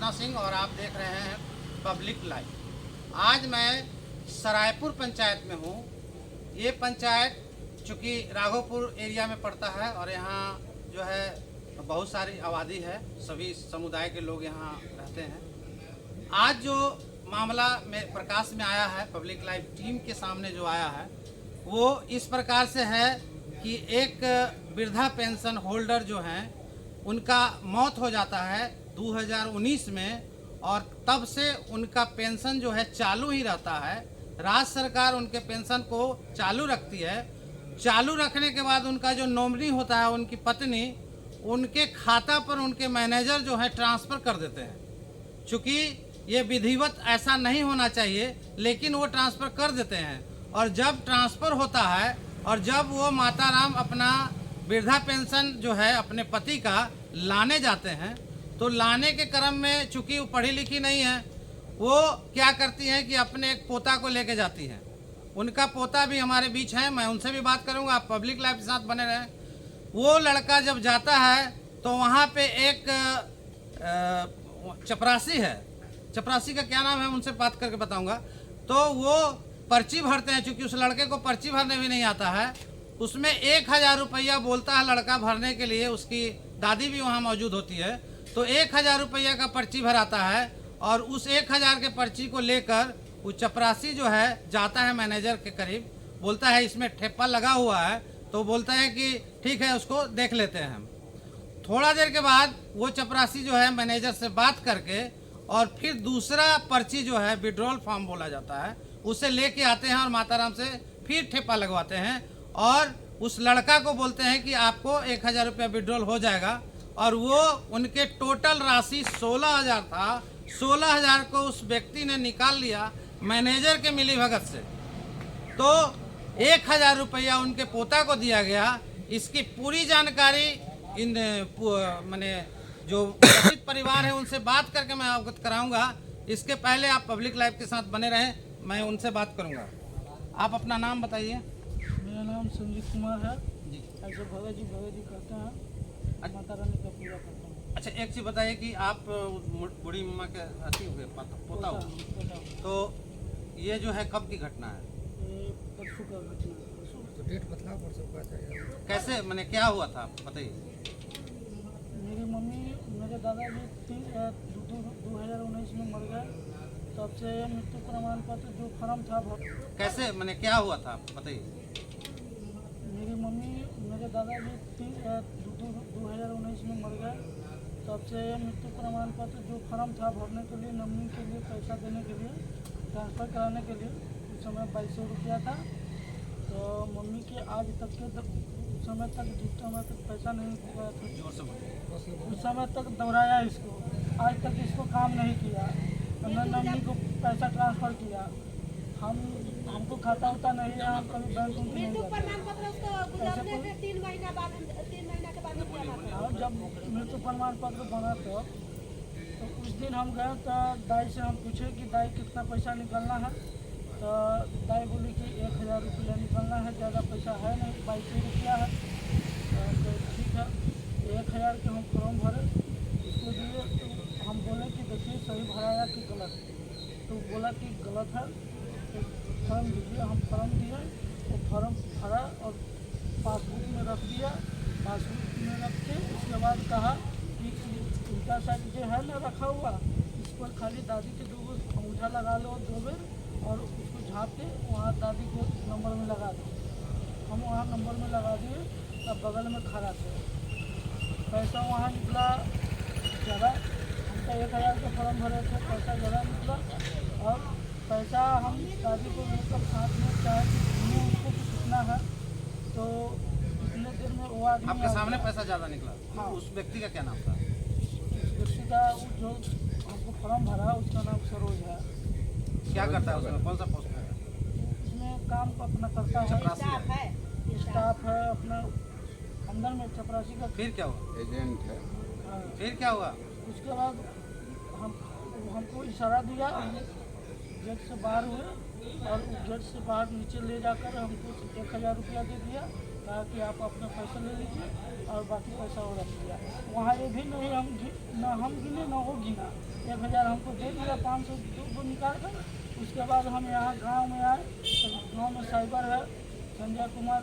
कृष्णा सिंह और आप देख रहे हैं पब्लिक लाइव। आज मैं सरायपुर पंचायत में हूँ। ये पंचायत चूँकि राघोपुर एरिया में पड़ता है और यहाँ जो है बहुत सारी आबादी है, सभी समुदाय के लोग यहाँ रहते हैं। आज जो मामला में प्रकाश में आया है, पब्लिक लाइव टीम के सामने जो आया है वो इस प्रकार से है कि एक वृद्धा पेंशन होल्डर जो हैं उनका मौत हो जाता है 2019 में और तब से उनका पेंशन जो है चालू ही रहता है। राज्य सरकार उनके पेंशन को चालू रखती है। चालू रखने के बाद उनका जो नॉमिनी होता है, उनकी पत्नी, उनके खाता पर उनके मैनेजर जो है ट्रांसफ़र कर देते हैं। चूँकि ये विधिवत ऐसा नहीं होना चाहिए, लेकिन वो ट्रांसफ़र कर देते हैं। और जब ट्रांसफ़र होता है और जब वो माताराम अपना वृद्धा पेंशन जो है अपने पति का लाने जाते हैं, तो लाने के क्रम में चूँकि वो पढ़ी लिखी नहीं है, वो क्या करती हैं कि अपने एक पोता को लेके जाती हैं। उनका पोता भी हमारे बीच है, मैं उनसे भी बात करूंगा। आप पब्लिक लाइव के साथ बने रहें। वो लड़का जब जाता है तो वहाँ पे एक चपरासी है, चपरासी का क्या नाम है उनसे बात करके बताऊंगा। तो वो पर्ची भरते हैं, चूँकि उस लड़के को पर्ची भरने भी नहीं आता है। उसमें 1000 रुपया बोलता है लड़का भरने के लिए, उसकी दादी भी वहाँ मौजूद होती है। तो 1000 रुपया का पर्ची भराता है और उस 1000 के पर्ची को लेकर वो चपरासी जो है जाता है मैनेजर के करीब, बोलता है इसमें ठेप्पा लगा हुआ है। तो बोलता है कि ठीक है, उसको देख लेते हैं हम। थोड़ा देर के बाद वो चपरासी जो है मैनेजर से बात करके और फिर दूसरा पर्ची जो है विड्रॉल फॉर्म बोला जाता है, उसे लेके आते हैं और माताराम से फिर ठेप्पा लगवाते हैं और उस लड़का को बोलते हैं कि आपको 1000 रुपया विड्रॉल हो जाएगा। और वो उनके टोटल राशि 16000 था। 16000 को उस व्यक्ति ने निकाल लिया मैनेजर के मिलीभगत से। तो 1000 रुपया उनके पोता को दिया गया। इसकी पूरी जानकारी इन माने जो पीड़ित परिवार है उनसे बात करके मैं अवगत कराऊंगा। इसके पहले आप पब्लिक लाइव के साथ बने रहें, मैं उनसे बात करूंगा। आप अपना नाम बताइए। मेरा नाम संजीव कुमार है जी। ऐसे भगत जी कहते हैं, माता रानी का पूजा करते हैं। अच्छा, एक चीज़ बताइए कि आप बूढ़ी मम्मा के अति हुए पोता हो, तो ये जो है कब की घटना है? ये परसों का घटना है। तो डेट बतलाओ, परसों का चाहिए। कैसे मैंने क्या हुआ था बताइए। मेरी मम्मी, मेरे दादाजी 2019 में मर गए। तब से मृत्यु प्रमाण पत्र जो फॉर्म था कैसे मैंने क्या हुआ था बताइए। मेरी मम्मी, मेरे दादाजी 2019 में मर गए। तब से मृत्यु प्रमाण पत्र जो फॉर्म था भरने के लिए, नॉमिनी के लिए पैसा देने के लिए, ट्रांसफ़र कराने के लिए, उस समय 2200 रुपया था। तो मम्मी के आज तक के उस समय तक पैसा नहीं हुआ था। उस समय तक दोहराया इसको, आज तक इसको काम नहीं किया। हमने नॉमिनी को पैसा ट्रांसफ़र किया। हमको खाता होता नहीं है, हम कभी बैंक में नहीं जाते। 3 महीना के बाद और जब मृत्यु प्रमाण पत्र बना तो उस दिन हम गए तो दाई से हम पूछे कि दाई कितना पैसा निकलना है। तो दाई बोली कि 1000 रुपया निकलना है, ज़्यादा पैसा है नहीं, 2200 रुपया है। तो ठीक है, 1000 के हम फॉर्म भरे, उसको दिए। तो हम बोले कि देखिए सही भराया कि गलत। तो बोला कि गलत है, तो फॉर्म दीजिए। हम फॉर्म दिए, वो फॉर्म भरा और पासबुक में रख दिया। पासबुक में रख के उसके बाद कहा कि उल्टा साइड जो है ना रखा हुआ, इस पर खाली दादी के 2 अंगूठा लगा लो 2 बेर और उसको झाँप के वहाँ दादी के नंबर में लगा दो। हम वहाँ नंबर में लगा दिए, तब बगल में खड़ा थे। पैसा वहाँ निकला ज़्यादा, हमका 1000 के फॉर्म भरे थे, पैसा ज़्यादा निकला। और पैसा हम दादी को लेकर साथ में चाहे कि उनको कितना है, तो इतने देर में वो आदमी आपके सामने पैसा ज़्यादा निकला? हाँ। उस व्यक्ति का क्या नाम था? उस व्यक्ति का जो हमको फॉर्म भरा उसका नाम सरोज है। क्या करता है उसमें, कौन सा पोस्ट है? उसमें काम अपना करता है, चपरासी है। स्टाफ है अपना अंदर में चपरासी का। फिर क्या हुआ? एजेंट है। हाँ। फिर क्या हुआ? उसके बाद हमको इशारा दिया, गेट से बाहर हुए और गेट से बाहर नीचे ले जाकर हमको 1000 रुपया दे दिया। कहा कि आप अपना पैसा ले लीजिए और बाकी पैसा वो रख दिया। वहाँ ये भी नहीं हम गिने, ना वो गिना। 1000 हमको दे दिया 500 को निकाल कर। उसके बाद हम यहाँ गांव में आए तो गांव में साइबर है, संजय कुमार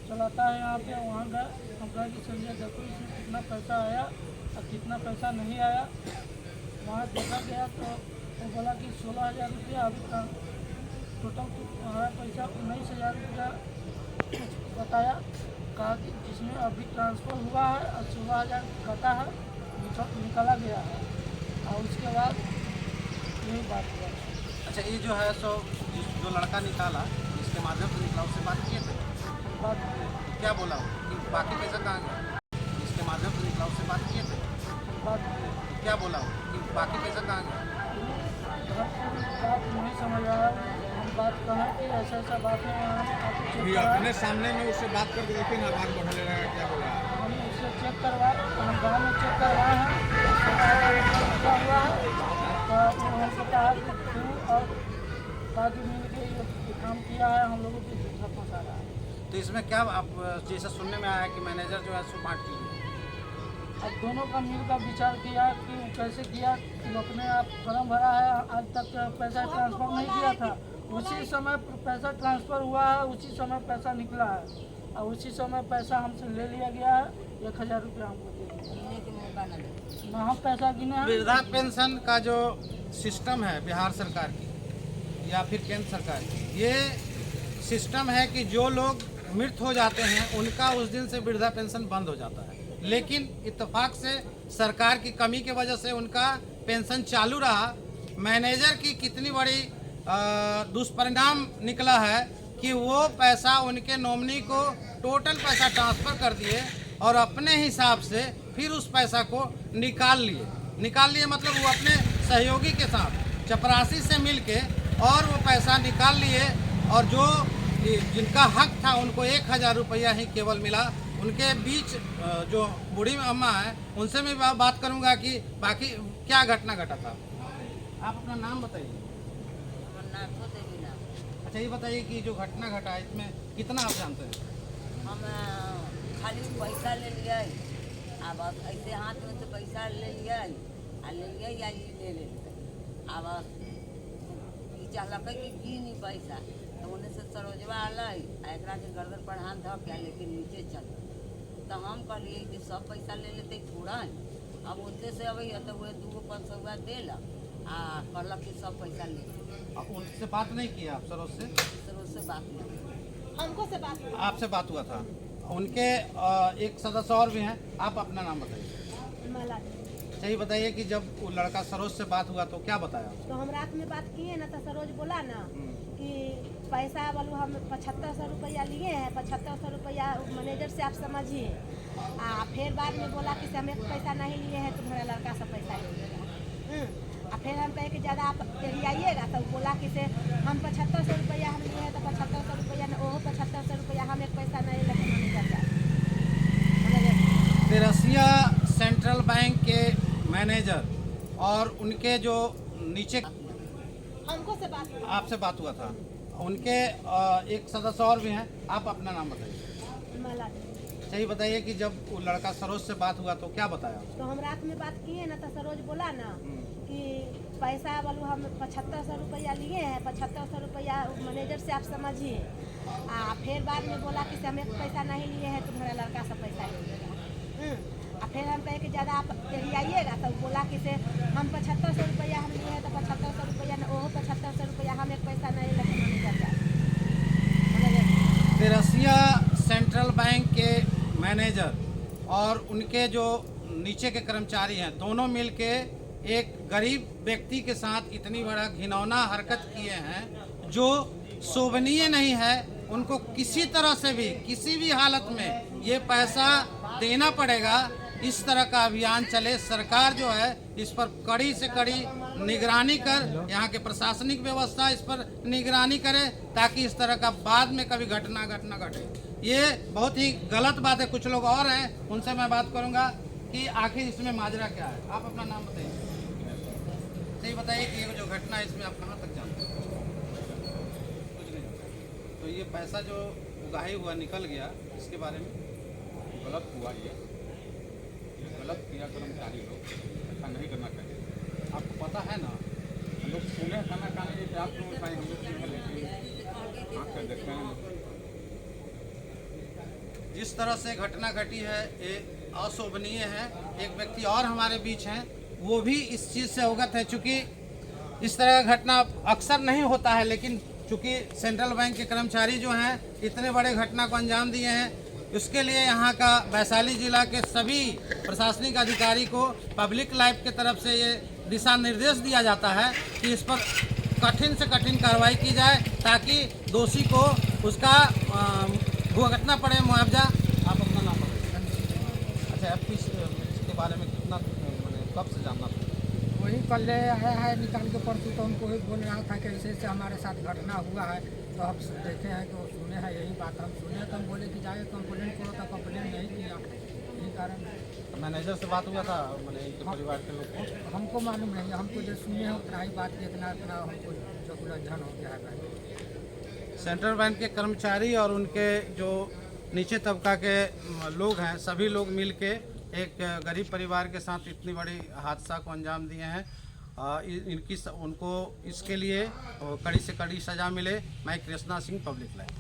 चलाता है यहाँ पे। वहाँ गए, हम कहे कि संजय देखो इसमें कितना पैसा आया और कितना पैसा नहीं आया। वहाँ देखा गया तो वो बोला कि 16,000 रुपया अभी टोटल हमारा पैसा 19,000 रुपया बताया। कहा कि जिसमें अभी ट्रांसफ़र हुआ है और 16,000 कटा है, निकाला गया है। और उसके बाद यही बात हुआ। अच्छा, ये जो है सो जो लड़का निकाला, इसके माध्यम से निकला, उससे बात किए थे? बात क्या बोला वो कि बाकी पैसा कहाँ गया? इसके माध्यम से निकला, उससे बात किए थे? बात क्या बोला वो कि बाकी पैसा कहाँ गया? बात नहीं समझ आ रहा। हम बात कहें कि ऐसा बात है, अभी अपने सामने में उससे बात करके देखिए ना, आवाज बढ़ने लगा, क्या बोला? हम उससे चेक करवाए, हम गाँव में चेक करवाए हैं, क्या हुआ है। तो हमको कहा कि तू और बाकी मिल के ये काम किया है, हम लोगों को झूठा फंसा रहा है। तो इसमें क्या आप जैसा सुनने में आया है कि मैनेजर जो है सो बांट ली? अब दोनों का मिलकर विचार किया कि कैसे किया कि अपने आप फॉर्म भरा है, आज तक पैसा ट्रांसफ़र नहीं किया था। उसी समय पैसा ट्रांसफ़र हुआ है, उसी समय पैसा निकला है और उसी समय पैसा हमसे ले लिया गया है। 1,000 रुपया हमको दे दिया ना, हम पैसा गिने हैं। वृद्धा पेंशन का जो सिस्टम है बिहार सरकार की या फिर केंद्र सरकार की, ये सिस्टम है कि जो लोग मृत हो जाते हैं उनका उस दिन से वृद्धा पेंशन बंद हो जाता है। लेकिन इत्तेफाक से सरकार की कमी की वजह से उनका पेंशन चालू रहा। मैनेजर की कितनी बड़ी दुष्परिणाम निकला है कि वो पैसा उनके नॉमिनी को टोटल पैसा ट्रांसफ़र कर दिए और अपने हिसाब से फिर उस पैसा को निकाल लिए मतलब वो अपने सहयोगी के साथ चपरासी से मिलके और वो पैसा निकाल लिए। और जो जिनका हक था उनको 1,000 रुपया ही केवल मिला। उनके बीच जो बूढ़ी अम्मा है उनसे मैं बात करूंगा कि बाकी क्या घटना घटा था। आप अपना नाम बताइए। अच्छा, ये बताइए कि जो घटना घटा है इसमें कितना आप जानते हैं? हम खाली पैसा ले लिए, अब ऐसे हाथ में से पैसा ले लिए या ले अब चाहल कि नहीं पैसा तो उन्हें से सरोजवा आल एक के गर्दन पर हाथ धो के लेकिन नीचे चल। तो हम कहलिए कि सब पैसा ले लेते थोड़ा है। अब उनसे से अभी तो वह 200-500 दिल कहलक कि सब पैसा ले। उनसे बात नहीं किया आप? सरोज से बात नहीं, हमको से बात आपसे बात हुआ था। उनके एक सदस्य और भी हैं, आप अपना नाम बताइए। माला। सही बताइए कि जब वो लड़का सरोज से बात हुआ तो क्या बताया? तो हम रात में बात किए ना, तो सरोज बोला ना कि पैसा वालू हम 7500 रुपया लिए हैं, 7500 रुपया मैनेजर से आप समझिए। फिर बाद में बोला कि हम एक पैसा नहीं लिए हैं, तुम्हारा लड़का से पैसा लीजिएगा। फिर हम कहे कि ज़्यादा आप आइएगा, तो बोला कि से हम 7500 रुपया हम लिए हैं, तो 7500 रुपया वो 7500 रुपया हम एक पैसा नहीं लेके मैनेजर जाए। तेरसिया सेंट्रल बैंक के मैनेजर और उनके जो नीचे हमको से बात आपसे बात हुआ था, उनके एक सदस्य और भी हैं, आप अपना नाम बताइए। माला। सही बताइए कि जब वो लड़का सरोज से बात हुआ तो क्या बताया? तो हम रात में बात किए ना, तो सरोज बोला ना कि पैसा वालू हम 7500 रुपया लिए हैं, 7500 रुपया मैनेजर से आप समझिए। फिर बाद में बोला कि हम एक पैसा नहीं लिए हैं, तुम्हारा लड़का से पैसा लीजिएगा। फिर हम कहे कि ज़्यादा आप आइएगा, तो बोला कि से हम 7500 रुपया हम लिए हैं, तो 7500 रुपया वो 7500 रुपया हम एक पैसा नहीं लेके मैनेजर जाए। तेरसिया सेंट्रल बैंक के मैनेजर और उनके जो नीचे के कर्मचारी हैं, दोनों मिलके एक गरीब व्यक्ति के साथ इतनी बड़ा घिनौना हरकत किए हैं जो शोभनीय नहीं है। उनको किसी तरह से भी किसी भी हालत में ये पैसा देना पड़ेगा, इस तरह का अभियान चले। सरकार जो है इस पर कड़ी से कड़ी निगरानी कर, यहाँ के प्रशासनिक व्यवस्था इस पर निगरानी करे ताकि इस तरह का बाद में कभी घटना घटे। ये बहुत ही गलत बात है। कुछ लोग और हैं, उनसे मैं बात करूँगा कि आखिर इसमें माजरा क्या है। आप अपना नाम बताइए। सही बताइए कि ये जो घटना है इसमें आप कहाँ तक जानते हैं? कुछ नहीं। तो ये पैसा जो उगाही हुआ निकल गया, इसके बारे में गलत हुआ, ये गलत किया कर्मचारी लोग, ऐसा नहीं करना चाहिए। आपको पता होता है ना। हम लोग सुने खाना खाने की आप लोग खाए, हम लोग सुने लेकिन आँख से देखे हैं। जिस तरह से घटना घटी है ये अशोभनीय है। एक व्यक्ति और हमारे बीच हैं, वो भी इस चीज़ से अवगत है। चूँकि इस तरह का घटना अक्सर नहीं होता है, लेकिन चूँकि सेंट्रल बैंक के कर्मचारी जो हैं इतने बड़े घटना को अंजाम दिए हैं, उसके लिए यहाँ का वैशाली जिला के सभी प्रशासनिक अधिकारी को पब्लिक लाइफ के तरफ से ये दिशा निर्देश दिया जाता है कि इस पर कठिन से कठिन कार्रवाई की जाए, ताकि दोषी को उसका भुगतना पड़े मुआवजा। आप अपना नाम बताइए। अच्छा, आप इसके बारे में कितना मैंने कब से जानना था? वही कल ले आया है निकाल के परसों, तो हमको ही बोल रहा था कि ऐसे ऐसे हमारे साथ घटना हुआ है। तो हम देखे हैं कि वो सुने हैं, यही बात हम सुने तो हम बोले कि जाए कंप्लेंट करो, तो कंप्लेंट नहीं किया। यही कारण मैनेजर से बात हुआ था, मैंने इनके परिवार के लोग को। हमको मालूम नहीं, हमको जो सुने हैं उतना ही बात, इतना इतना हमको जो उलझन हो गया है। सेंट्रल बैंक के कर्मचारी और उनके जो नीचे तबका के लोग हैं, सभी लोग मिल के एक गरीब परिवार के साथ इतनी बड़ी हादसा को अंजाम दिए हैं। उनको इसके लिए कड़ी से कड़ी सज़ा मिले। मैं कृष्णा सिंह, पब्लिक लाइफ।